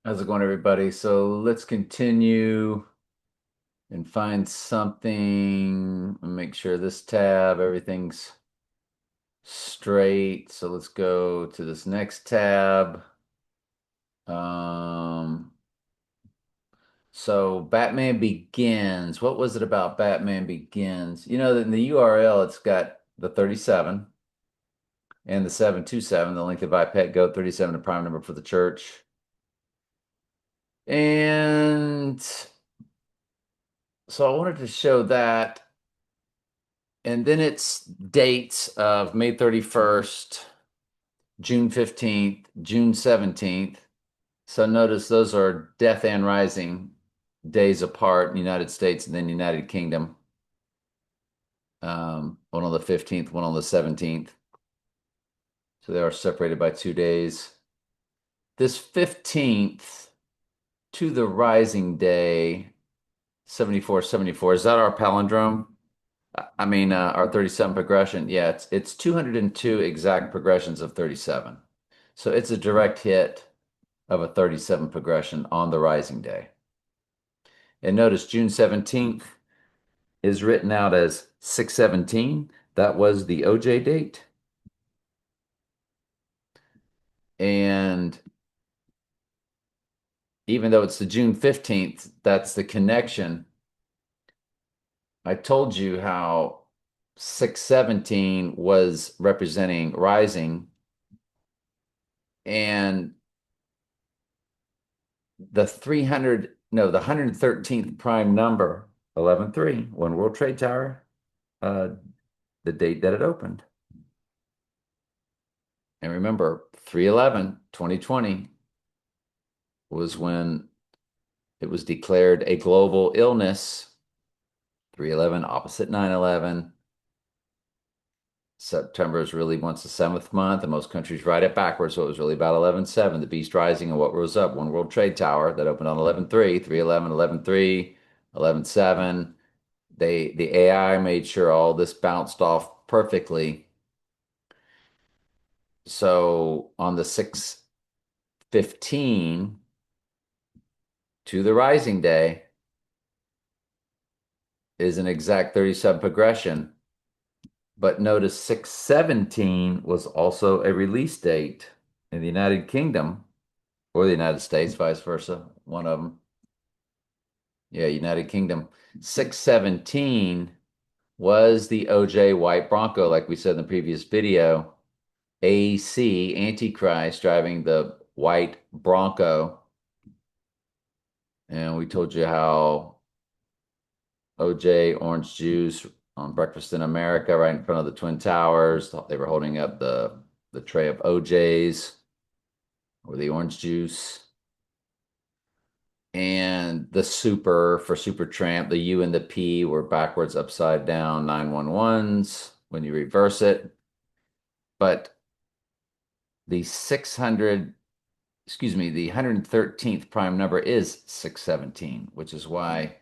How's it going, everybody? So let's continue and find something and make sure this tab, everything's straight. So let's go to this next tab. Um, so Batman Begins. What was it about Batman Begins? You know, in the URL, it's got the 37 and the 727, the length of iPet Goat 37, a prime number for the church. And so I wanted to show that. And then it's dates of May 31st, June 15th, June 17th. So notice those are Death and Rising days apart in the United States and then United Kingdom. One on the 15th, one on the 17th. So they are separated by 2 days. This 15th to the Rising Day, 7474. Is that our palindrome? I mean, our 37 progression. Yeah, it's 202 exact progressions of 37. So it's a direct hit of a 37 progression on the rising day. And notice June 17th is written out as 617. That was the OJ date. And even though it's the June 15th, that's the connection. I told you how 617 was representing rising, and the 300, no, the 113th prime number, 11-3, One World Trade Tower, uh, the date that it opened. And remember, 3/11, 2020 was when it was declared a global illness. 3/11 opposite 9/11. September is really once the seventh month, and most countries write it backwards. So it was really about 11/7, the beast rising, and what rose up. One World Trade Tower that opened on 11/3, 3/11, 11/3, 11/7. The AI made sure all this bounced off perfectly. So on the 6/15 to the rising day is an exact 37 progression. But notice 6/17 was also a release date in the United Kingdom or the United States, vice versa, one of them. Yeah, United Kingdom. 6/17 was the OJ White Bronco, like we said in the previous video. AC, Antichrist, driving the white Bronco. And we told you how OJ orange juice on Breakfast in America, right in front of the Twin Towers. They were holding up the tray of OJs or the orange juice. And the super for Supertramp, the U and the P were backwards, upside down 911s when you reverse it. But the 600, excuse me, the 113th prime number is 617, which is why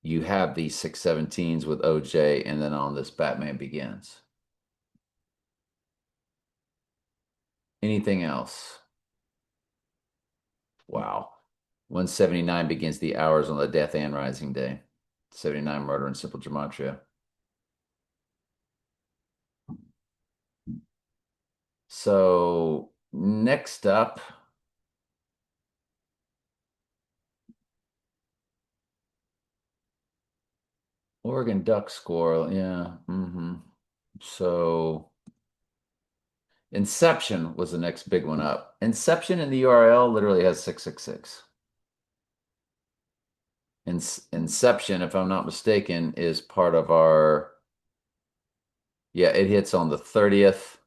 you have these 617s with OJ and then on this Batman Begins. Anything else? Wow. 179 begins the hours on the Death and Rising Day. 79 murder in simple gematria. So next up, Oregon duck squirrel. Yeah. So Inception was the next big one up. Inception in the URL literally has 666. Inception, if I'm not mistaken, is part of our, yeah, it hits on the 30th.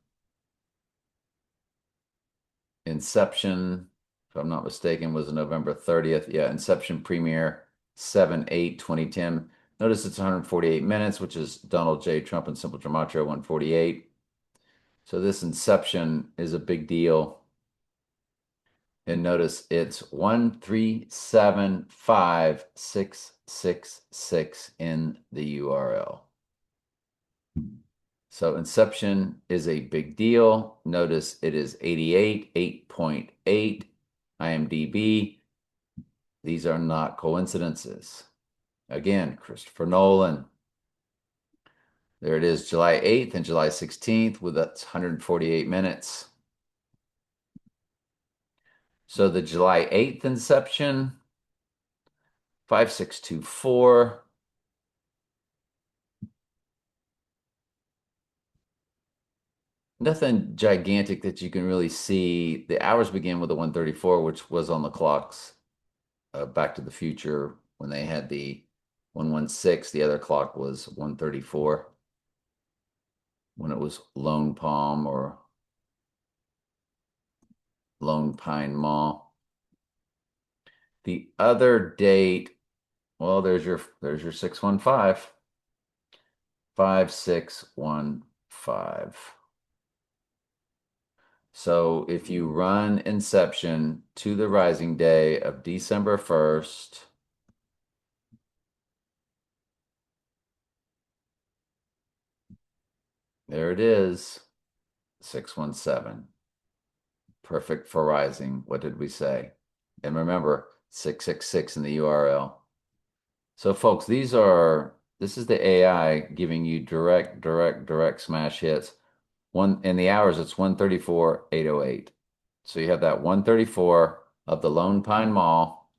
Inception, if I'm not mistaken, was November 30th. Yeah, Inception premiere 7/8/2010. Notice it's 148 minutes, which is Donald J. Trump and Simple Gematria 148. So this Inception is a big deal. And notice it's 1375666 in the URL. So Inception is a big deal. Notice it is 88, 8.8, IMDb. These are not coincidences. Again, Christopher Nolan. There it is, July 8th and July 16th with that's 148 minutes. So the July 8th inception, 5624. Nothing gigantic that you can really see. The hours begin with the 134, which was on the clocks Back to the Future when they had the 116. The other clock was 134 when it was Lone Palm or Lone Pine Mall. The other date, well, there's your 615. 5615. So if you run Inception to the rising day of December 1st, there it is, 617. Perfect for rising. What did we say? And remember, 666 in the URL. So folks, this is the AI giving you direct smash hits. One in the hours, it's 134,808. So you have that 134 of the Lone Pine Mall.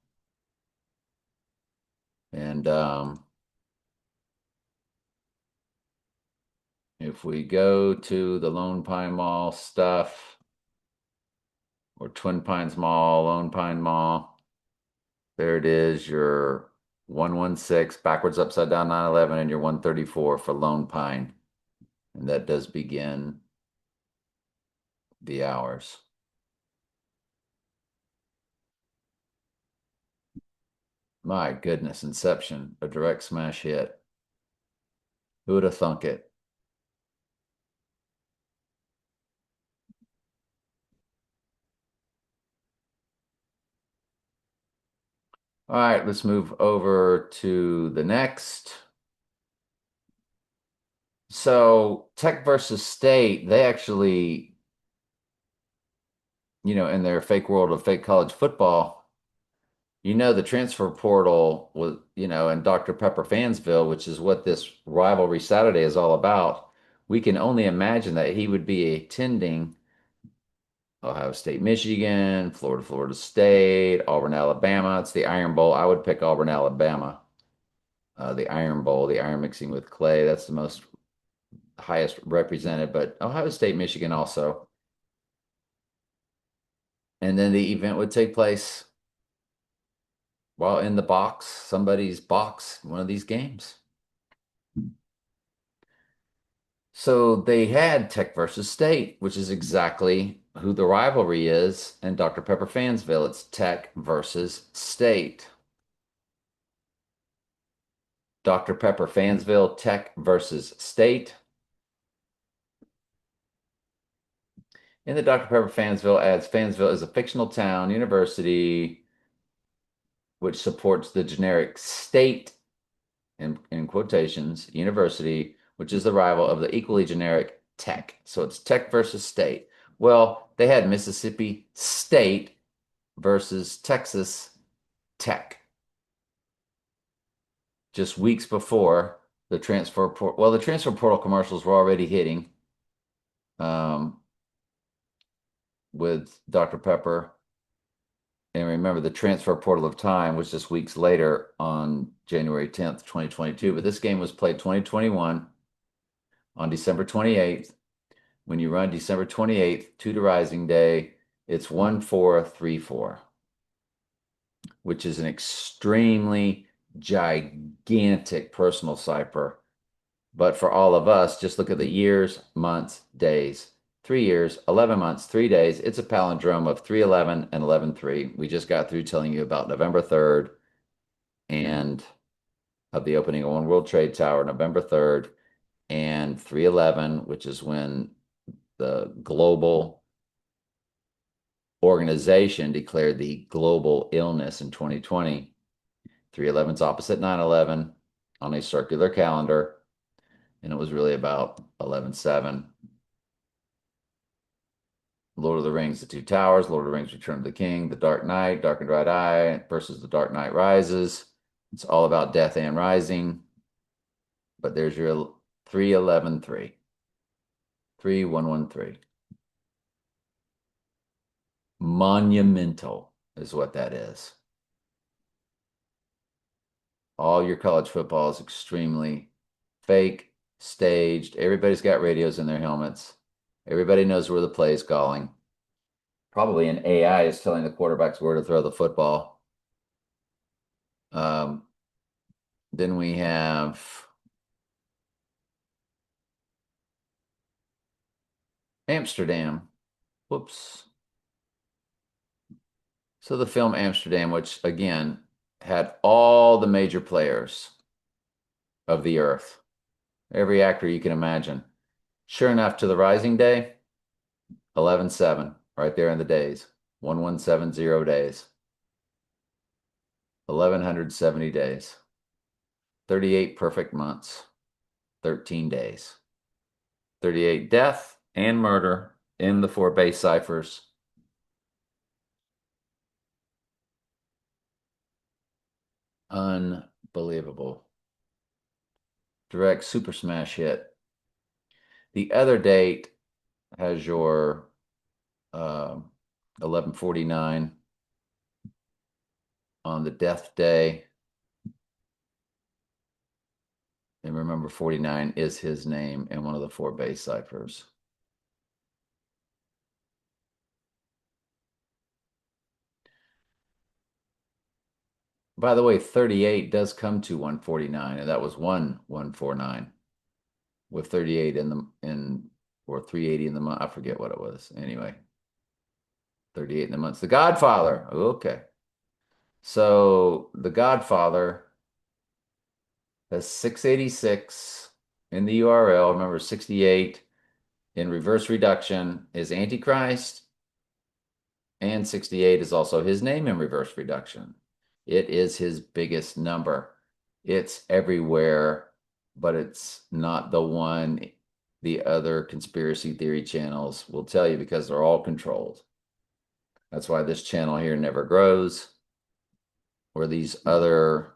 And if we go to the Lone Pine Mall stuff, or Twin Pines Mall, Lone Pine Mall, there it is, your 116, backwards upside down 911, and your 134 for Lone Pine. And that does begin the hours. My goodness, Inception, a direct smash hit. Who would have thunk it? All right, let's move over to the next. So Tech versus State, they actually, in their fake world of fake college football, the transfer portal was, and Dr. Pepper Fansville, which is what this rivalry Saturday is all about. We can only imagine that he would be attending Ohio State, Michigan, Florida State, Auburn, Alabama. It's the Iron Bowl. I would pick Auburn, Alabama. The Iron Bowl, the iron mixing with clay. That's the most highest represented, but Ohio State, Michigan also. And then the event would take place while in the box, somebody's box, one of these games. So they had Tech versus State, which is exactly who the rivalry is, and Dr. Pepper Fansville. It's Tech versus State. Dr. Pepper Fansville, Tech versus State. In the Dr. Pepper Fansville ads, Fansville is a fictional town, university, which supports the generic state, in quotations, university, which is the rival of the equally generic Tech. So it's Tech versus State. Well, they had Mississippi State versus Texas Tech just weeks before the transfer portal. Well, the transfer portal commercials were already hitting with Dr. Pepper. And remember, the transfer portal of time was just weeks later on January 10th, 2022. But this game was played 2021 on December 28th. When you run December 28th to the rising day, it's 1434, which is an extremely gigantic personal cipher. But for all of us, just look at the years, months, days. 3 years, 11 months, 3 days. It's a palindrome of 311 and 11/3. We just got through telling you about November 3rd and of the opening of One World Trade Tower, November 3rd, and 311, which is when the global organization declared the global illness in 2020. 311 is opposite 9/11 on a circular calendar, and it was really about 11/7. Lord of the Rings, The Two Towers, Lord of the Rings, Return of the King, The Dark Knight, Dark and Right Eye versus The Dark Knight Rises. It's all about death and rising. But there's your 3-11-3. 3-1-1-3. Monumental is what that is. All your college football is extremely fake, staged. Everybody's got radios in their helmets. Everybody knows where the play is calling. Probably an AI is telling the quarterbacks where to throw the football. Then we have Amsterdam. Whoops. So the film Amsterdam, which again had all the major players of the earth, every actor you can imagine. Sure enough, to the rising day, 11-7, right there in the days. 1170 days. 1170 days. 38 perfect months. 13 days. 38 death and murder in the 4 base ciphers. Unbelievable. Direct super smash hit. The other date has your 1149 on the death day. And remember, 49 is his name in one of the 4 base ciphers. By the way, 38 does come to 149, and that was 149 with 38 or 380 in the month. I forget what it was. Anyway, 38 in the months. The Godfather. Okay. So The Godfather has 686 in the URL. Remember, 68 in reverse reduction is Antichrist, and 68 is also his name in reverse reduction. It is his biggest number. It's everywhere, but it's not the one the other conspiracy theory channels will tell you because they're all controlled. That's why this channel here never grows, or these other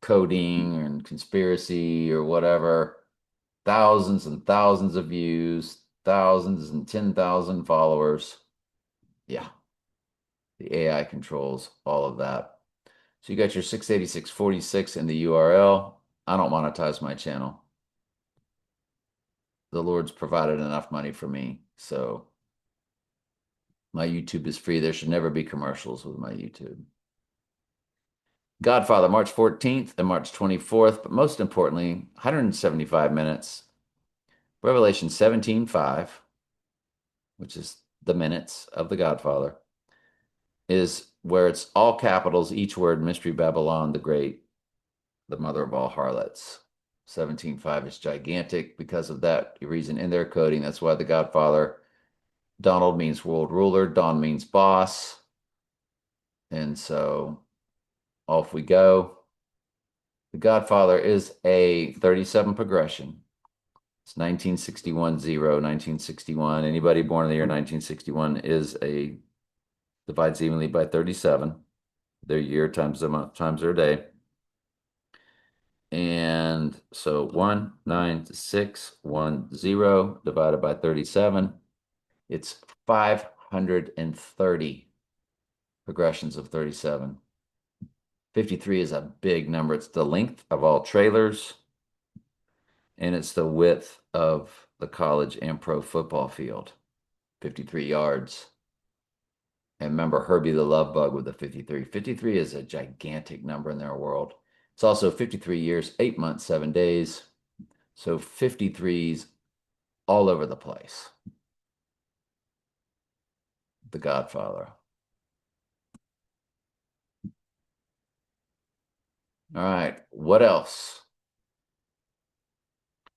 coding and conspiracy or whatever, thousands and thousands of views, thousands and 10,000 followers. Yeah, the AI controls all of that. So you got your 686.46 in the URL. I don't monetize my channel. The Lord's provided enough money for me. So my YouTube is free. There should never be commercials with my YouTube. Godfather, March 14th and March 24th, but most importantly, 175 minutes. Revelation 17:5, which is the minutes of the Godfather, is where it's all capitals, each word, Mystery Babylon the Great, the mother of all harlots. 17:5 is gigantic because of that reason in their coding. That's why the Godfather, Donald means world ruler, Don means boss. And so off we go. The Godfather is a 37 progression. It's 1961-0, 1961. Anybody born in the year 1961 divides evenly by 37. Their year times their month times their day. And so 19610 divided by 37. It's 530 progressions of 37. 53 is a big number. It's the length of all trailers, and it's the width of the college and pro football field, 53 yards. And remember Herbie the Love Bug with the 53. 53 is a gigantic number in their world. It's also 53 years, 8 months, 7 days. So 53's all over the place. The Godfather. All right, what else?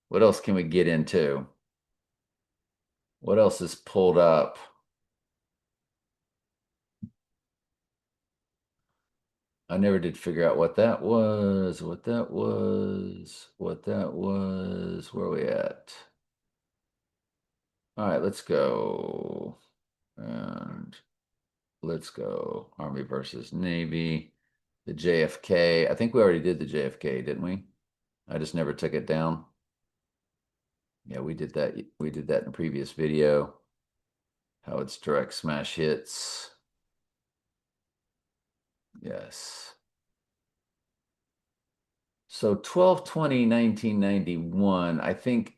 What else can we get into? What else is pulled up? I never did figure out what that was, what that was, what that was. Where are we at? All right, let's go. And let's go Army versus Navy. The JFK. I think we already did the JFK, didn't we? I just never took it down. Yeah, we did that. We did that in a previous video. How it's direct smash hits. Yes. So 12/20/1991. I think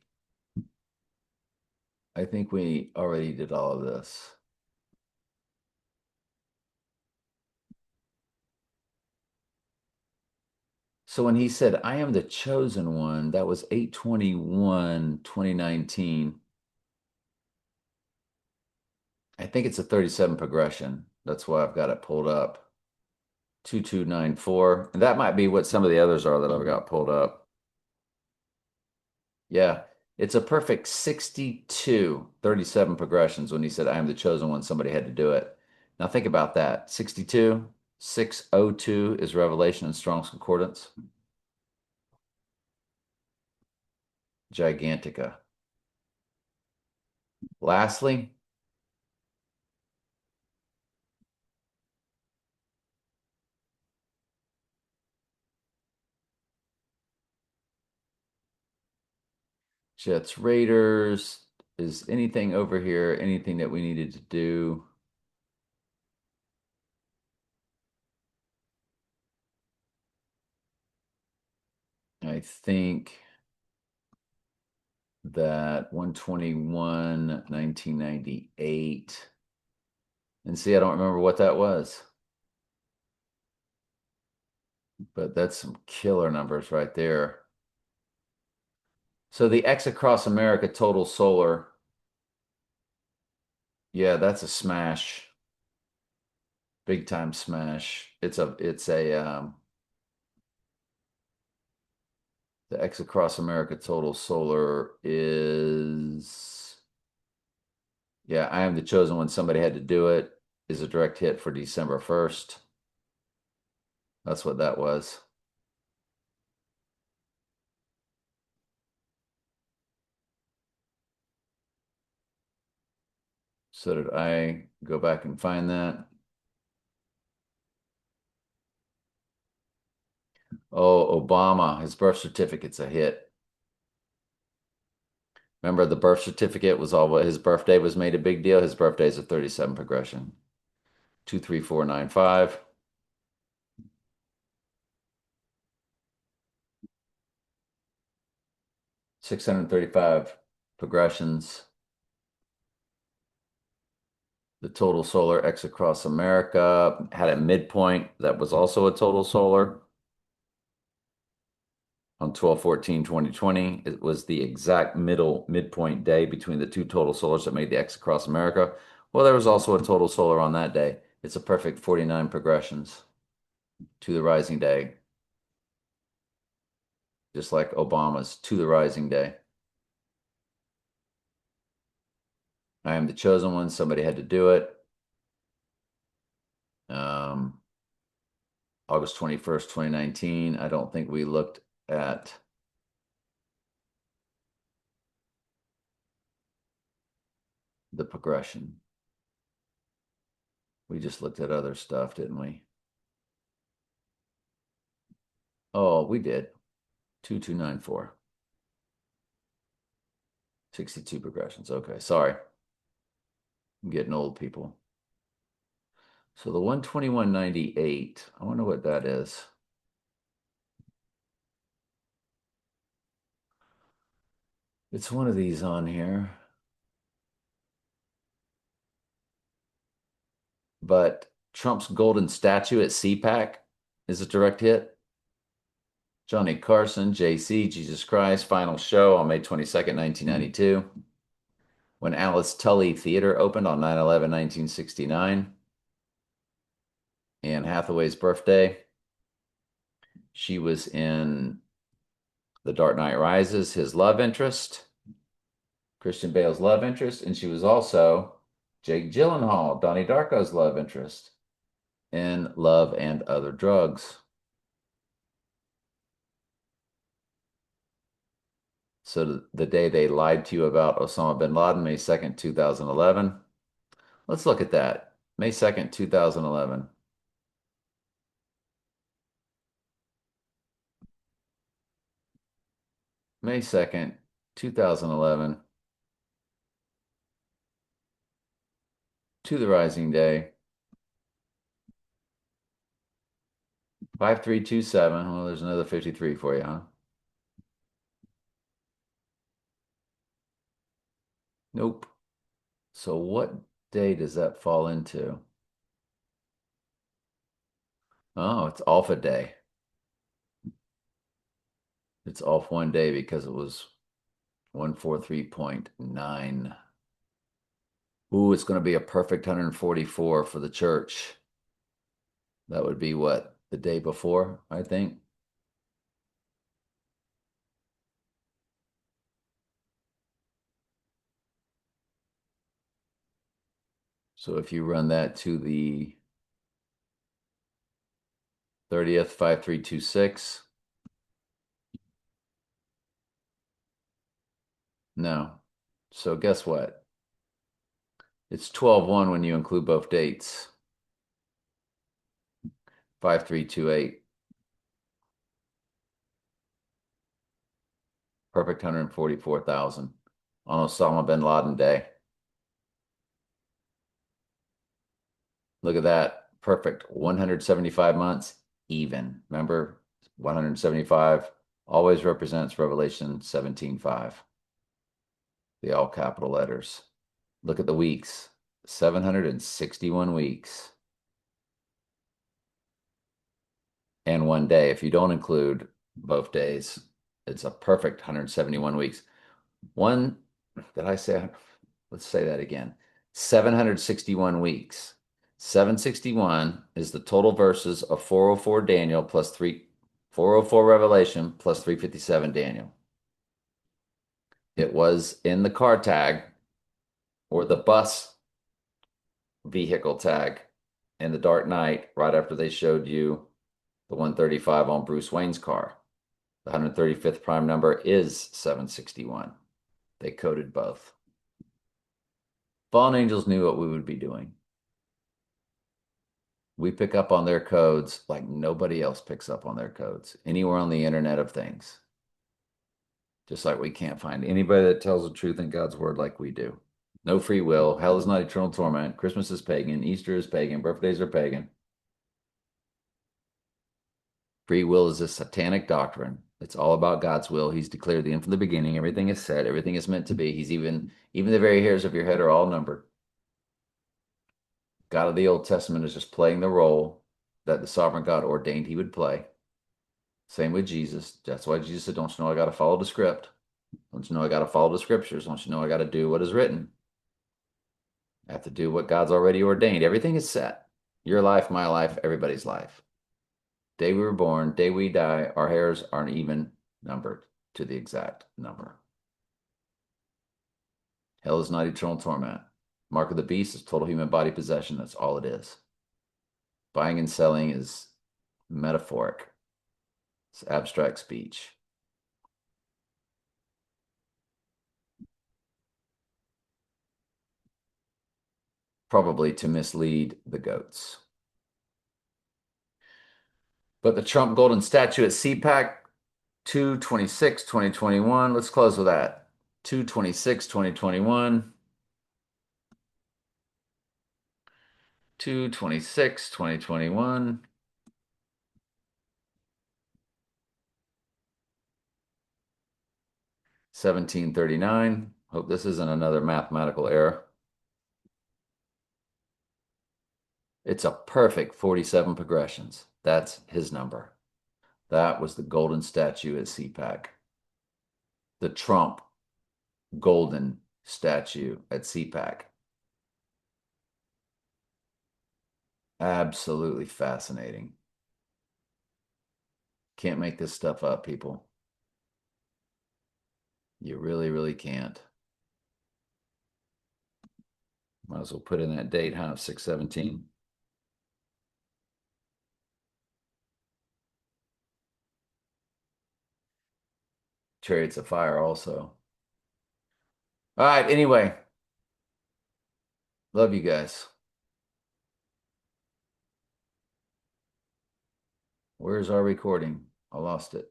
we already did all of this. So when he said, I am the chosen one, that was 8/21/2019. I think it's a 37 progression. That's why I've got it pulled up. 2294. And that might be what some of the others are that I've got pulled up. Yeah, it's a perfect 62, 37 progressions when he said, I am the chosen one, somebody had to do it. Now think about that. 62, 602 is Revelation in Strong's Concordance. Gigantica. Lastly, Jets Raiders. Is anything over here, anything that we needed to do? I think that 121, 1998. And see, I don't remember what that was. But that's some killer numbers right there. So the X Across America Total Solar, yeah, that's a smash. Big time smash. It's a the X Across America Total Solar is, yeah, I am the chosen one. Somebody had to do it. Is a direct hit for December 1st. That's what that was. So did I go back and find that? Oh, Obama, his birth certificate's a hit. Remember, the birth certificate was all what his birthday was made a big deal. His birthday is a 37 progression. 23495. 635 progressions. The total solar X Across America had a midpoint that was also a total solar on 12/14/2020. It was the exact midpoint day between the two total solars that made the X Across America. Well, there was also a total solar on that day. It's a perfect 49 progressions to the rising day, just like Obama's to the rising day. I am the chosen one. Somebody had to do it. Um, August 21st, 2019. I don't think we looked at the progression. We just looked at other stuff, didn't we? Oh, we did. 2294. 62 progressions. Okay, sorry. I'm getting old, people. So the 12198, I wonder what that is. It's one of these on here. But Trump's golden statue at CPAC is a direct hit. Johnny Carson, JC, Jesus Christ, final show on May 22nd, 1992. When Alice Tully Theater opened on 9/11, 1969. Anne Hathaway's birthday. She was in The Dark Knight Rises, his love interest, Christian Bale's love interest, and she was also Jake Gyllenhaal, Donnie Darko's love interest in Love and Other Drugs. So the day they lied to you about Osama bin Laden, May 2nd, 2011. Let's look at that. May 2nd, 2011. May 2nd, 2011, to the rising day. 5327. Well, there's another 53 for you, huh? Nope. So what day does that fall into? Oh, it's off a day. It's off one day because it was 143.9. Ooh, it's going to be a perfect 144 for the church. That would be what? The day before, I think. So if you run that to the 30th, 5326. No. So guess what? It's 12/1 when you include both dates. 5328. Perfect 144,000 on Osama bin Laden Day. Look at that. Perfect. 175 months even. Remember, 175 always represents Revelation 17:5. The all capital letters. Look at the weeks. 761 weeks and one day. If you don't include both days, it's a perfect 171 weeks. One, did I say? Let's say that again. 761 weeks. 761 is the total verses of 404 Daniel plus 404 Revelation plus 357 Daniel. It was in the car tag or the bus vehicle tag in The Dark Knight right after they showed you the 135 on Bruce Wayne's car. The 135th prime number is 761. They coded both. Fallen angels knew what we would be doing. We pick up on their codes like nobody else picks up on their codes anywhere on the Internet of Things. Just like we can't find anybody that tells the truth in God's word like we do. No free will. Hell is not eternal torment. Christmas is pagan. Easter is pagan. Birthdays are pagan. Free will is a satanic doctrine. It's all about God's will. He's declared the end from the beginning. Everything is said. Everything is meant to be. He's even the very hairs of your head are all numbered. God of the Old Testament is just playing the role that the sovereign God ordained he would play. Same with Jesus. That's why Jesus said, don't you know I got to follow the script? Don't you know I got to follow the scriptures? Don't you know I got to do what is written? I have to do what God's already ordained. Everything is set. Your life, my life, everybody's life. Day we were born, day we die, our hairs aren't even numbered to the exact number. Hell is not eternal torment. Mark of the beast is total human body possession. That's all it is. Buying and selling is metaphoric. It's abstract speech. Probably to mislead the goats. But the Trump golden statue at CPAC, 2/26/2021. Let's close with that. 2/26/2021. 2/26/2021. 1739. Hope this isn't another mathematical error. It's a perfect 47 progressions. That's his number. That was the golden statue at CPAC. The Trump golden statue at CPAC. Absolutely fascinating. Can't make this stuff up, people. You really, really can't. Might as well put in that date, huh? 6/17. Chariots of Fire also. All right, anyway, Love you guys. Where's our recording? I lost it.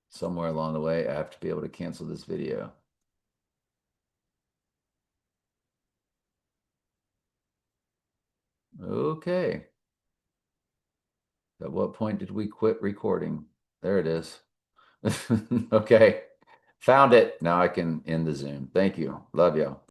Somewhere along the way, I have to be able to cancel this video. Okay. At what point did we quit recording? There it is. Okay. Found it. Now I can end the Zoom. Thank you. Love y'all.